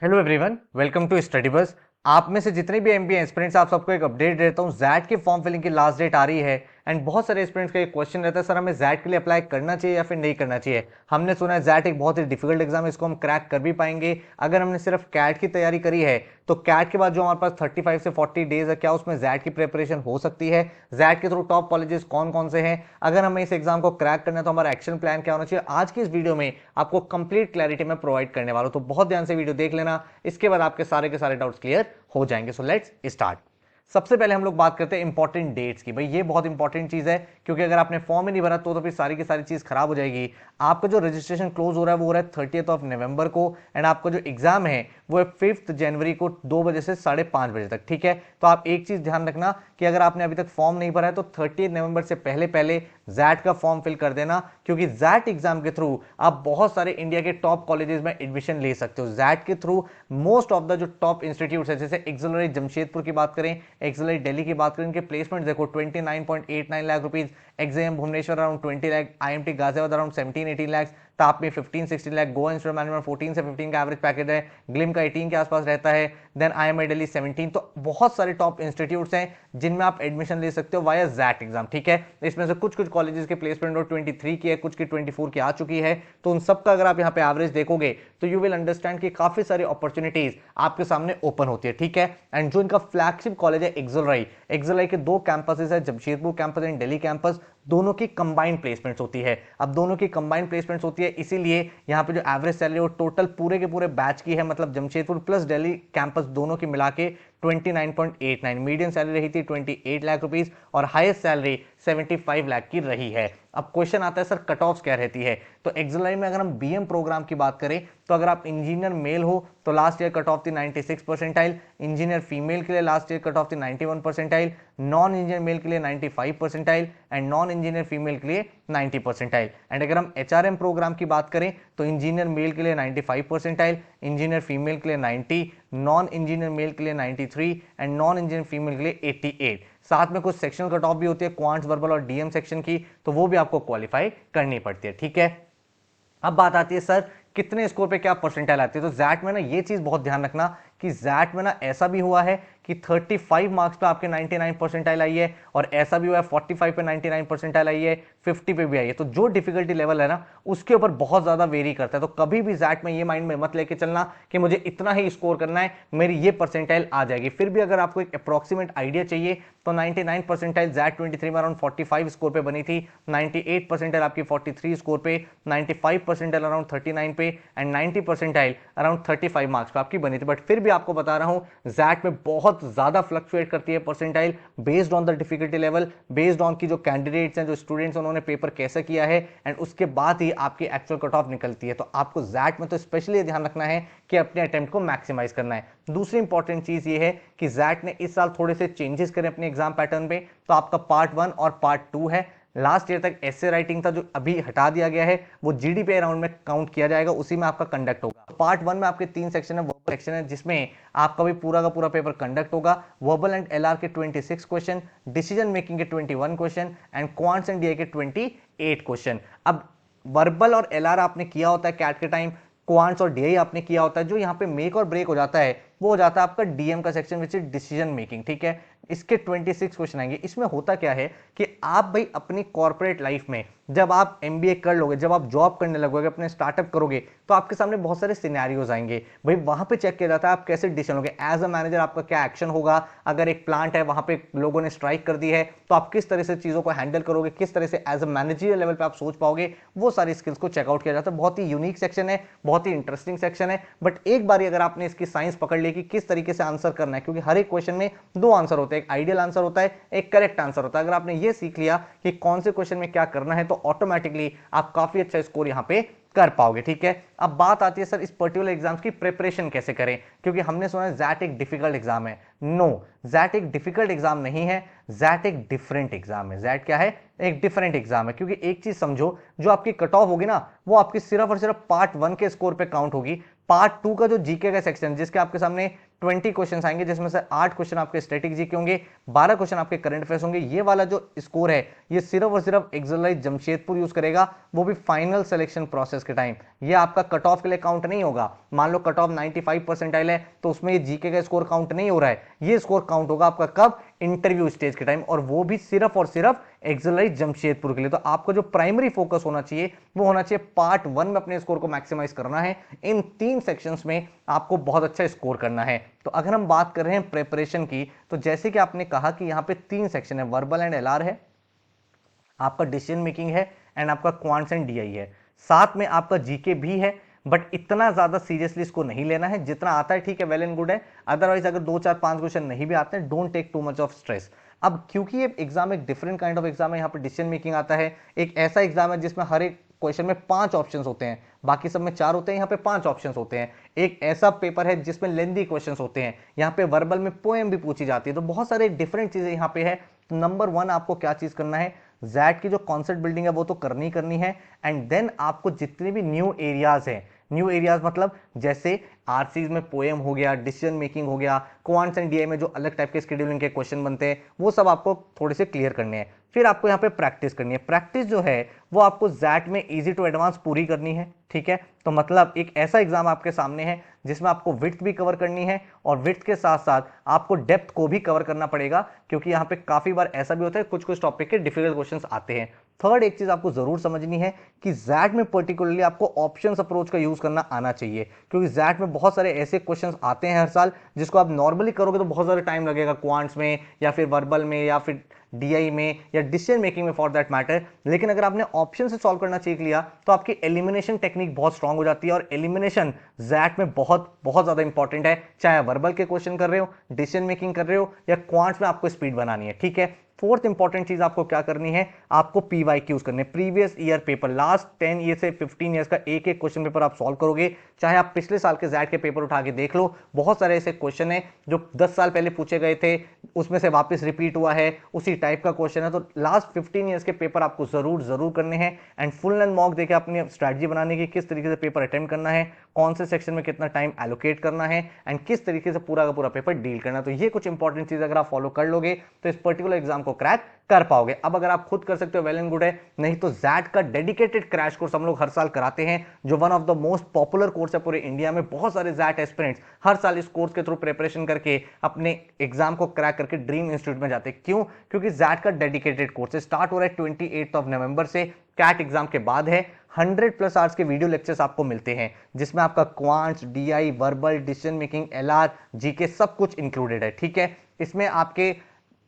Hello everyone, welcome to study bus. आप में से जितने भी एमबीए एस्पिरेंट्स, आप सबको एक अपडेट देता हूं। जैट की फॉर्म फिलिंग की लास्ट डेट आ रही है एंड बहुत सारे एस्पिरेंट्स का एक क्वेश्चन रहता है, सर हमें जैट के लिए अप्लाई करना चाहिए या फिर नहीं करना चाहिए। हमने सुना है जैट एक बहुत ही डिफिकल्ट एग्जाम है, इसको हम क्रैक कर भी पाएंगे अगर हमने सिर्फ कैट की तैयारी करी है। तो कैट के बाद जो हमारे पास 35 से 40 डेज है, क्या उसमें जैट की प्रिपरेशन हो सकती है? जैट के थ्रू टॉप कॉलेजेस कौन कौन से हैं? अगर हमें इस एग्जाम को क्रैक करना है तो हमारा एक्शन प्लान क्या होना चाहिए? आज की इस वीडियो में आपको कंप्लीट क्लैरिटी में प्रोवाइड करने वाला हूं, तो बहुत ध्यान से वीडियो देख लेना। इसके बाद आपके सारे के सारे डाउट्स क्लियर हो जाएंगे। So let's start. सबसे पहले हम लोग बात करते हैं इंपॉर्टेंट डेट्स की। भाई ये बहुत इंपॉर्टेंट चीज है, क्योंकि अगर आपने फॉर्म ही नहीं भरा तो फिर सारी की सारी चीज खराब हो जाएगी। आपका जो रजिस्ट्रेशन क्लोज हो रहा है वो हो रहा है 30th ऑफ नवंबर को, एंड आपका जो एग्जाम है वो है 5th जनवरी को 2 बजे से 5:30 बजे तक। ठीक है, तो आप एक चीज ध्यान रखना कि अगर आपने अभी तक फॉर्म नहीं भरा है तो 30 नवंबर से पहले पहले जैट का फॉर्म फिल कर देना, क्योंकि जैट एग्जाम के थ्रू आप बहुत सारे इंडिया के टॉप कॉलेजेस में एडमिशन ले सकते हो। जैट के थ्रू मोस्ट ऑफ द जो टॉप इंस्टीट्यूट है, जैसे एक्सेलरी जमशेदपुर की बात करें, एक्सेलरी दिल्ली की बात करें, इनके प्लेसमेंट देखो 29.89 lakh rupees, XM Bhubaneswar around 20 lakh, IMT Ghaziabad around 17-18 lakh, top में 15-16 लाख, गोवा इंस्टीट्यूट मैनेजमेंट 14 से 15 का एवरेज पैकेज है, ग्लिम का 18 के आसपास रहता है, देन आईएमआई दिल्ली 17। तो बहुत सारे टॉप इंस्टीट्यूट्स हैं जिनमें आप एडमिशन ले सकते हो वाया जैट एग्जाम। ठीक है, इसमें से कुछ कुछ कॉलेजेस के प्लेसमेंट 23 की है, कुछ की 24 की आ चुकी है। तो उन सब का अगर आप यहाँ पे एवरेज देखोगे तो यू विल अंडरस्टैंड कि काफी सारी अपॉर्चुनिटीज आपके सामने ओपन होती है। ठीक है, एंड जो इनका फ्लैगशिप कॉलेज है एक्सेलराई के दो कैंपसेस है, Jamshedpur campus and Delhi campus, दोनों की कंबाइंड प्लेसमेंट्स होती है। अब दोनों की कंबाइंड प्लेसमेंट्स होती है, इसीलिए यहाँ पे जो एवरेज सैलरी वो टोटल पूरे के पूरे बैच की है, मतलब जमशेदपुर प्लस दिल्ली कैंपस दोनों की मिला के 29.89, मीडियम सैलरी रही थी 28 लाख रुपीस और हाईएस्ट सैलरी 75 लाख की रही है। अब क्वेश्चन आता है सर कट ऑफ क्या रहती है? तो एक्सेलरी में अगर हम बीएम प्रोग्राम की बात करें तो अगर आप इंजीनियर मेल हो तो लास्ट ईयर कट ऑफ थी 96 परसेंटाइल, इंजीनियर फीमेल के लिए लास्ट ईयर कट ऑफ थी 91 परसेंटाइल, नॉन इंजीनियर मेल के लिए 95 percentile and non engineer female के लिए 90 परसेंटाइल। एंड अगर हम एचआरएम प्रोग्राम की बात करें तो इंजीनियर मेल के लिए 95 परसेंटाइल, इंजीनियर फीमेल के लिए 90, नॉन इंजीनियर मेल के लिए 93 एंड नॉन इंजीनियर फीमेल के लिए 88। साथ में कुछ सेक्शनल कट ऑफ भी होती है, क्वांट्स, वर्बल और डीएम सेक्शन की, तो वो भी आपको क्वालिफाई करनी पड़ती है। ठीक है, अब बात आती है सर कितने स्कोर पे क्या परसेंटाइल आती है? तो जैट में ना ये चीज बहुत ध्यान रखना कि जैट में ना ऐसा भी हुआ है कि 35 मार्क्स पे आपके 99 परसेंटाइल आई है, और ऐसा भी हुआ है 45 पे 99 परसेंटाइल आई है, 50 पे भी आई है। तो जो डिफिकल्टी लेवल है ना उसके ऊपर बहुत ज्यादा वेरी करता है। तो कभी भी जैट में ये माइंड में मत लेके चलना कि मुझे इतना ही स्कोर करना है, मेरी ये परसेंटाइल आ जाएगी। फिर भी अगर आपको एक अप्रोक्सीमेट आइडिया चाहिए तो 99 परसेंटाइल जैट 23 में अराउंड 45 स्कोर पे बनी थी, 98 परसेंटाइल आपकी 43 स्कोर पे, 95 परसेंटाइल अराउंड 39 पे एंड 90 परसेंटाइल अराउंड 35 मार्क्स पे आपकी बनी थी। बट फिर भी आपको बता रहा हूं जैट में बहुत ज्यादा फ्लक्चुएट करती है percentile based on the difficulty level, based on की जो कैंडिडेट्स हैं, जो स्टूडेंट्स उन्होंने पेपर कैसे किया है, एंड उसके बाद ही आपकी एक्चुअल कट ऑफ निकलती है। तो आपको जैट में तो स्पेशली ध्यान रखना है कि अपने अटेम्प्ट को मैक्सिमाइज करना है। दूसरी इंपॉर्टेंट चीज ये है कि जैट ने इस साल थोड़े से चेंजेस करे अपने एग्जाम पैटर्न पे। तो आपका पार्ट 1 और पार्ट 2 है। लास्ट ईयर तक एसे राइटिंग था जो अभी हटा दिया गया है, वो जीडीपीआई राउंड में काउंट किया जाएगा, उसी में आपका कंडक्ट होगा। पार्ट 1 में आपके 3 सेक्शन है, वर्बल सेक्शन है जिसमें आपका भी पूरा का पूरा पेपर कंडक्ट होगा। वर्बल एंड एलआर के 26 क्वेश्चन, डिसीजन मेकिंग के 21 question and quants and DI के 28 क्वेश्चन। अब वर्बल और एलआर आपने किया होता है कैट के टाइम, क्वांट्स और डीआई आपने किया होता है। जो यहाँ पे मेक और ब्रेक हो जाता है वो हो जाता है आपका डीएम का section which is decision making. ठीक है, इसके 26 क्वेश्चन आएंगे। इसमें होता क्या है कि आप भाई अपनी कॉर्पोरेट लाइफ में जब आप एमबीए कर लोगे, जब आप जॉब करने लगोगे, अपने स्टार्टअप करोगे, तो आपके सामने बहुत सारे सिनेरियोज आएंगे। भाई वहां पे चेक किया जाता है आप कैसे डिसीजन लोगे, एज अ मैनेजर आपका क्या एक्शन होगा। अगर एक प्लांट है वहां पे लोगों ने स्ट्राइक कर दी है तो आप किस तरह से चीजों को हैंडल करोगे, किस तरह से एज अ मैनेजरियल लेवल पे आप सोच पाओगे, वो सारी स्किल्स को चेकआउट किया जाता है। बहुत ही यूनिक सेक्शन है, बहुत ही इंटरेस्टिंग सेक्शन है। बट एक बार अगर आपने इसकी साइंस पकड़ ली कि किस तरीके से आंसर करना है, क्योंकि हर एक क्वेश्चन में दो आंसर होते हैं, एक आइडियल आंसर होता है, एक करेक्ट आंसर होता है। अगर आपने ये सीख लिया कि कौन से क्वेश्चन में क्या करना है तो ऑटोमेटिकली आप काफी अच्छा स्कोर यहां पे कर पाओगे। ठीक है, अब बात आती है सर इस पर्टिकुलर एग्जाम की प्रिपरेशन कैसे करें, क्योंकि हमने सुना है जैट एक डिफिकल्ट एग्जाम है। नो, जैट एक डिफिकल्ट एग्जाम नहीं है, जैट एक डिफरेंट एग्जाम है। जैट क्या है? एक डिफरेंट एग्जाम है। क्योंकि एक चीज समझो, जो आपकी कट ऑफ होगी ना वो आपकी सिर्फ और सिर्फ पार्ट 1 के स्कोर पे काउंट होगी। पार्ट 2 का जो जीके का सेक्शन जिसके आपके सामने 20 क्वेश्चन आएंगे, जिसमें से 8 क्वेश्चन आपके स्टैटिक जीके होंगे, 12 क्वेश्चन आपके करंट अफेयर्स होंगे। ये वाला जो स्कोर है ये सिर्फ और सिर्फ एक्सेलराइज जमशेदपुर यूज करेगा, वो भी फाइनल सिलेक्शन प्रोसेस लेक्चर्स के टाइम। ये आपका कट ऑफ के लिए काउंट नहीं होगा। मान लो कट ऑफ 95 परसेंटाइल है तो उसमें ये जीके का स्कोर काउंट नहीं हो रहा है, ये स्कोर काउंट होगा आपका कब, इंटरव्यू स्टेज के टाइम, और वो भी सिर्फ और सिर्फ एक्सिलरी जमशेदपुर के लिए। तो आपको जो प्राइमरी फोकस होना चाहिए वो होना चाहिए पार्ट 1 में अपने स्कोर को मैक्सिमाइज करना है। इन 3 सेक्शंस में आपको बहुत अच्छा स्कोर करना है। तो अगर हम बात कर रहे हैं प्रिपरेशन की, तो जैसे कि आपने कहा कि यहां पे 3 सेक्शन है, वर्बल एंड एलआर है, आपका डिसीजन मेकिंग है, एंड आपका क्वांट्स एंड डीआई है, साथ में आपका जीके भी है। बट इतना ज्यादा सीरियसली इसको नहीं लेना है, जितना आता है ठीक है, वेल एंड गुड है। अदरवाइज अगर 2 4 5 क्वेश्चन नहीं भी आते हैं, don't take too much of stress. अब क्योंकि ये एग्जाम एक डिफरेंट काइंड ऑफ एग्जाम है, यहाँ पे डिसीजन मेकिंग आता है, एक ऐसा एग्जाम है जिसमें हर एक क्वेश्चन में 5 ऑप्शंस होते हैं, बाकी सब में 4 होते हैं, यहाँ पे 5 ऑप्शंस होते हैं। एक ऐसा पेपर है जिसमें लेंदी क्वेश्चंस होते हैं, यहाँ पे वर्बल में पोएम भी पूछी जाती है, तो बहुत सारे डिफरेंट चीजें यहाँ पे है। तो नंबर 1 आपको क्या चीज करना है, जैट की जो कॉन्सेप्ट बिल्डिंग है वो तो करनी है, एंड देन आपको जितने भी न्यू एरियाज हैं, न्यू एरियाज मतलब जैसे आरसीज में पोएम हो गया, डिसीजन मेकिंग हो गया, क्वांट्स एंड डीआई में जो अलग टाइप के शेड्यूलिंग के क्वेश्चन बनते हैं, वो सब आपको थोड़े से क्लियर करने हैं। फिर आपको यहाँ पे प्रैक्टिस करनी है। प्रैक्टिस जो है वो आपको जैट में इजी टू एडवांस पूरी करनी है, ठीक है। तो मतलब एक ऐसा एग्जाम आपके सामने है जिसमें आपको विड्थ भी कवर करनी है, और विड्थ के साथ साथ आपको डेप्थ को भी कवर करना पड़ेगा, क्योंकि यहाँ पे काफी बार ऐसा भी होता है कुछ टॉपिक के डिफिकल्ट क्वेश्चंस आते हैं। थर्ड एक चीज आपको जरूर समझनी है कि जैट में पर्टिकुलरली आपको ऑप्शंस अप्रोच का यूज करना आना चाहिए, क्योंकि जैट में बहुत सारे ऐसे क्वेश्चंस आते हैं हर साल जिसको आप नॉर्मली करोगे तो बहुत सारा टाइम लगेगा, क्वांट्स में या फिर वर्बल में या फिर डीआई में या डिसीजन मेकिंग में फॉर दैट मैटर। लेकिन अगर आपने ऑप्शन से सॉल्व करना सीख लिया तो आपकी एलिमिनेशन टेक्निक बहुत स्ट्रांग हो जाती है, और एलिमिनेशन जैट में बहुत बहुत ज्यादा इंपॉर्टेंट है, चाहे वर्बल के क्वेश्चन कर रहे हो, डिसीजन मेकिंग कर रहे हो, या क्वांट्स में आपको स्पीड बनानी है, ठीक है। फोर्थ इंपॉर्टेंट चीज आपको क्या करनी है, आपको पीवाईक्यूज करने, previous year paper, last 10 year से 15 ईयर्स का एक एक क्वेश्चन पेपर आप सॉल्व करोगे। चाहे आप पिछले साल के जैट के पेपर उठा के देख लो, बहुत सारे ऐसे क्वेश्चन है जो 10 साल पहले पूछे गए थे, उसमें से वापस रिपीट हुआ है, उसी टाइप का क्वेश्चन है। तो लास्ट 15 ईयर्स के पेपर आपको जरूर करने हैं, एंड फुल लेंथ मॉक देके अपनी स्ट्रैटेजी बनाने की, किस तरीके से पेपर अटेम्प्ट करना है, कौन से सेक्शन में कितना टाइम एलोकेट करना है, एंड किस तरीके से पूरा का पूरा पेपर डील करना है। तो ये कुछ इंपॉर्टेंट चीज अगर आप फॉलो कर लोगे तो इस पर्टिकुलर एग्जाम को क्रैक कर पाओगे। अब अगर आप खुद कर सकते हो वेल एंड गुड है, नहीं तो जैट का डेडिकेटेड क्रैश कोर्स हम लोग हर साल कराते हैं, जो one of the most popular course है पूरे इंडिया में। बहुत सारे जैट एस्पिरेंट्स हर साल इस कोर्स के थ्रू प्रिपरेशन करके अपने एग्जाम को क्रैक करके ड्रीम इंस्टीट्यूट में जाते हैं। क्यों? क्योंकि जैट का डेडिकेटेड कोर्स स्टार्ट हो रहा है 28 नवंबर से, कैट एग्जाम के बाद है। 100+ आवर्स के वीडियो लेक्चर्स आपको मिलते हैं, जिसमें आपका quants, DI, verbal, decision making, LR, GK सब कुछ इंक्लूडेड है, ठीक है। इसमें आपके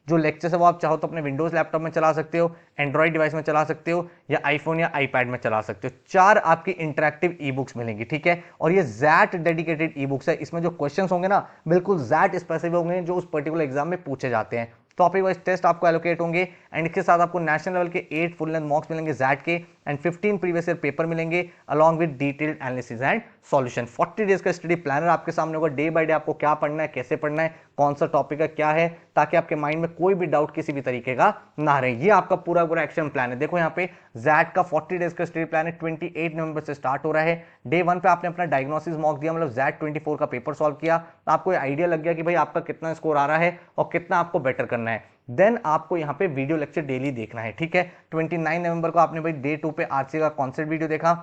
जो लेक्चर्स है वो आप चाहो तो अपने विंडोज लैपटॉप में चला सकते हो, एंड्रॉइड डिवाइस में चला सकते हो, या आईफोन या आईपैड में चला सकते हो। 4 आपकी इंटरैक्टिव ई बुक्स मिलेंगी, ठीक है। और ये जैट डेडिकेटेड ई बुक्स है, इसमें जो क्वेश्चंस होंगे ना बिल्कुल जैट स्पेसिफिक होंगे, जो उस पर्टिकुलर एग्जाम में पूछे जाते हैं। टॉपिक वाइज टेस्ट आपको एलोकेट होंगे, एंड इसके साथ आपको नेशनल लेवल के 8 फुल लेंथ मॉक्स मिलेंगे जैट के, एंड 15 प्रीवियस ईयर पेपर मिलेंगे along with detailed analysis and solution. 40 days का स्टडी प्लानर आपके सामने होगा, डे बाय डे आपको क्या पढ़ना है, कैसे पढ़ना है, कौन सा टॉपिक है, क्या है, ताकि आपके माइंड में कोई भी डाउट किसी भी तरीके का ना रहे। ये आपका पूरा पूरा एक्शन प्लान है। देखो यहाँ पे जैट का 40 डेज का स्टडी प्लान है, 28 नवंबर से स्टार्ट हो रहा है। डे 1 पे आपने अपना डायग्नोसिस मॉक दिया, मतलब जैट 24 का पेपर सॉल्व किया, तो आपको आइडिया लग गया कि भाई आपका कितना स्कोर आ रहा है और कितना आपको बेटर करना है। देन आपको यहाँ पे वीडियो लेक्चर डेली देखना है, ठीक है। 29 नवंबर को आपने भाई डे 2 पे आरसी का कॉन्सेप्ट वीडियो देखा,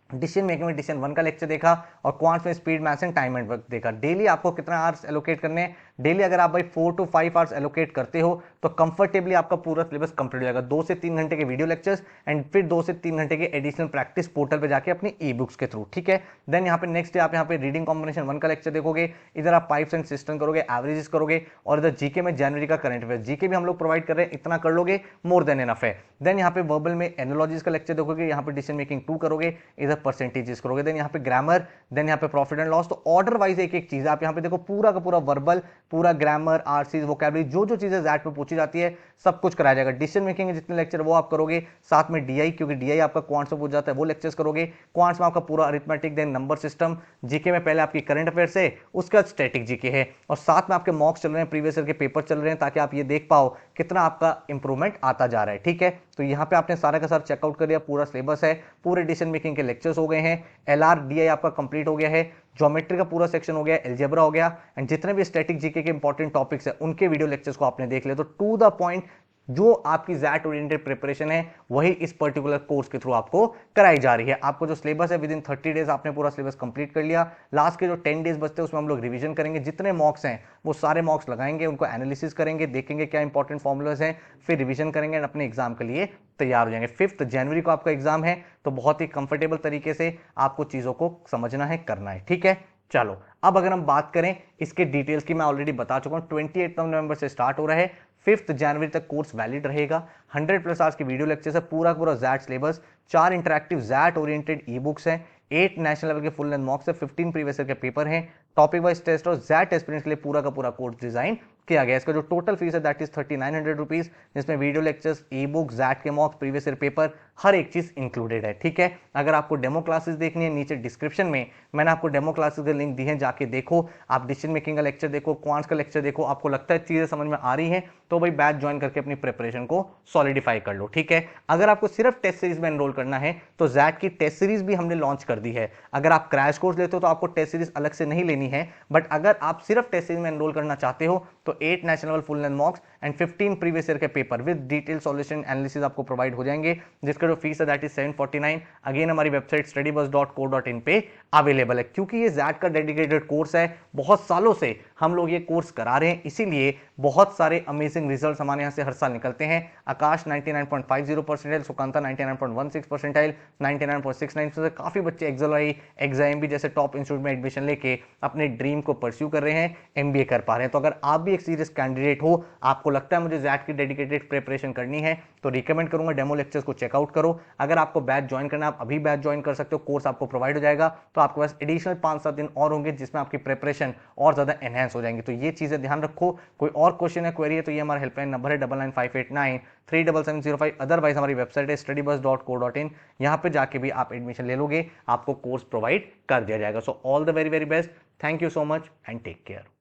डिसीजन मेकिंग में डिसीजन 1 का लेक्चर देखा, और क्वांट्स में speed, maths and time and work देखा। डेली आपको कितना आवर्स एलोकेट करने हैं, डेली अगर आप भाई 4 to 5 आवर्स एलोकेट करते हो तो कंफर्टेबली आपका पूरा सिलेबस कंप्लीट हो जाएगा। 2 से 3 घंटे के वीडियो लेक्चर्स, एंड फिर 2 से 3 घंटे के एडिशनल प्रैक्टिस पोर्टल पे जाके अपनी ई बुक्स के थ्रू, ठीक है। देन यहाँ पे नेक्स्ट डे आप यहाँ पे रीडिंग कॉम्बिनेशन 1 का लेक्चर देखोगे, इधर आप पाइप्स एंड सिस्टम करोगे, एवरेजेस करोगे, और इधर जीके में जनवरी का करंट अफेयर, जीके भी हम लोग प्रोवाइड कर रहे हैं, इतना कर लोगे मोर देन एनफ है। देन यहाँ पे वर्बल में एनालॉजीज का लेक्चर देखोगे, यहाँ पे डिसीजन मेकिंग 2 करोगे, इधर परसेंटेजेस करोगे, देन यहाँ पे ग्रामर, देन यहाँ पे प्रॉफिट एंड लॉस। तो ऑर्डर वाइज एक एक चीज आप यहाँ पे देखो, पूरा का पूरा वर्बल, पूरा ग्रामर, आरसी, वोकैबुलरी, जो चीजें जैट में पूछी जाती है सब कुछ कराया जाएगा। डिसीजन मेकिंग के जितने लेक्चर वो आप करोगे, साथ में डीआई, क्योंकि डीआई आपका क्वांट्स में पूछ जाता है, वो लेक्चर्स करोगे। क्वांट्स में आपका पूरा arithmetic, then number system, GK में पहले आपकी करंट अफेयर्स है, उसके बाद स्टैटिक जीके है, और साथ में आपके मॉक्स चल रहे हैं, प्रीवियस ईयर के पेपर चल रहे हैं, ताकि आप ये देख पाओ कितना आपका इंप्रूवमेंट आता जा रहा है, ठीक है। तो यहाँ पे आपने सारा का सारा चेकआउट कर लिया, पूरा सिलेबस है, पूरे डिसीजन मेकिंग के लेक्चर्स हो गए हैं, एलआर डीआई आपका कंप्लीट हो गया है, ज्योमेट्री का पूरा सेक्शन हो गया, अलजेब्रा हो गया, एंड जितने भी स्टैटिक जीके के इंपॉर्टेंट टॉपिक्स है उनके वीडियो लेक्चर्स को आपने देख लिया। तो टू द पॉइंट जो आपकी जैट ओरिएंटेड प्रिपरेशन है वही इस पर्टिकुलर कोर्स के थ्रू आपको कराई जा रही है। आपको जो सिलेबस है विद इन 30 डेज आपने पूरा सिलेबस कंप्लीट कर लिया। लास्ट के जो 10 डेज बचते हैं उसमें हम लोग रिवीजन करेंगे, जितने मॉक्स हैं वो सारे मॉक्स लगाएंगे, उनको एनालिसिस करेंगे, देखेंगे क्या इंपॉर्टेंट फॉर्मुलाज हैं, फिर रिवीजन करेंगे एंड अपने एग्जाम के लिए तैयार हो जाएंगे। 5 जनवरी को आपका एग्जाम है, तो बहुत ही कंफर्टेबल तरीके से आपको चीजों को समझना है, करना है, ठीक है। चलो अब अगर हम बात करें इसके डिटेल्स की, मैं ऑलरेडी बता चुका हूं 28 नवंबर से स्टार्ट हो रहा है, 5 जनवरी तक कोर्स वैलिड रहेगा। 100+ आवर्स की वीडियो लेक्चर्स है, पूरा पूरा XAT syllabus, 4 interactive XAT oriented e books हैं, 8 नेशनल लेवल के फुल लेंथ मॉक्स है, 15 प्रीवियस ईयर के पेपर हैं, टॉपिक वाइज टेस्ट और जैट एस्पिरेंट्स के लिए पूरा का पूरा कोर्स डिजाइन किया गया। इसका जो टोटल फीस है दैट इज 3900 रुपीज, जिसमें video lectures, e book, XAT के मॉक्स, प्रीवियस ईयर पेपर, हर एक चीज इंक्लूडेड है, ठीक है। अगर आपको डेमो क्लासेस देखनी है, नीचे डिस्क्रिप्शन में मैंने आपको डेमो क्लासेस का लिंक दी है, जाके देखो। आप डिसीजन मेकिंग का लेक्चर देखो, क्वांट्स का लेक्चर देखो, आपको लगता है चीजें समझ में आ रही है तो भाई बैच ज्वाइन करके अपनी प्रिपरेशन को सॉलिडिफाई कर लो, ठीक है। अगर आपको सिर्फ टेस्ट सीरीज में एनरोल करना है तो जैट की टेस्ट सीरीज भी हमने लॉन्च कर दी है। अगर आप क्रैश कोर्स लेते हो तो आपको टेस्ट सीरीज अलग से नहीं लेनी है, बट अगर आप सिर्फ टेस्ट सीरीज में एनरोल करना चाहते हो तो 8 national level full length mocks and 15 previous year के paper with detail solution analysis आपको प्रोवाइड हो जाएंगे, जिसका जो फीस है दैट इज 749। अगेन हमारी वेबसाइट studybus.co.in पे अवेलेबल है। क्योंकि ये जैट का डेडिकेटेड कोर्स है, बहुत सालों से हम लोग ये कोर्स करा रहे हैं, इसीलिए बहुत सारे अमेजिंग रिजल्ट्स हमारे यहाँ से हर साल निकलते हैं। आकाश 99.50 परसेंटाइल, सुकांता 99.16 परसेंटाइल, 99.69%। काफी बच्चे एक्सएलआई, एग्जाम भी जैसे टॉप इंस्टीट्यूट में एडमिशन लेके अपने ड्रीम को परस्यू कर रहे हैं, एमबीए कर पा रहे हैं। तो अगर आप भी एक सीरियस कैंडिडेट हो, आपको लगता है मुझे जैट की डेडिकेटेड प्रिपरेशन करनी है, तो रिकमेंड करूंगा डेमो लेक्चर्स को चेकआउट करो। अगर आपको बैच ज्वाइन करना है, आप अभी बैच ज्वाइन कर सकते हो, कोर्स आपको प्रोवाइड हो जाएगा, तो आपके पास एडिशनल 5-7 दिन और होंगे जिसमें आपकी प्रिपरेशन और ज्यादा एनहेंस हो जाएंगी। तो ये चीजें ध्यान रखो। कोई और क्वेश्चन है, क्वेरी है, तो ये हमारा हेल्पलाइन नंबर है 9958937705। अदरवाइज हमारी वेबसाइट है studybus.co.in, यहाँ पे जाके भी आप एडमिशन ले लोगे, आपको कोर्स प्रोवाइड कर दिया जाएगा। So all the very very best, thank you so much and take care.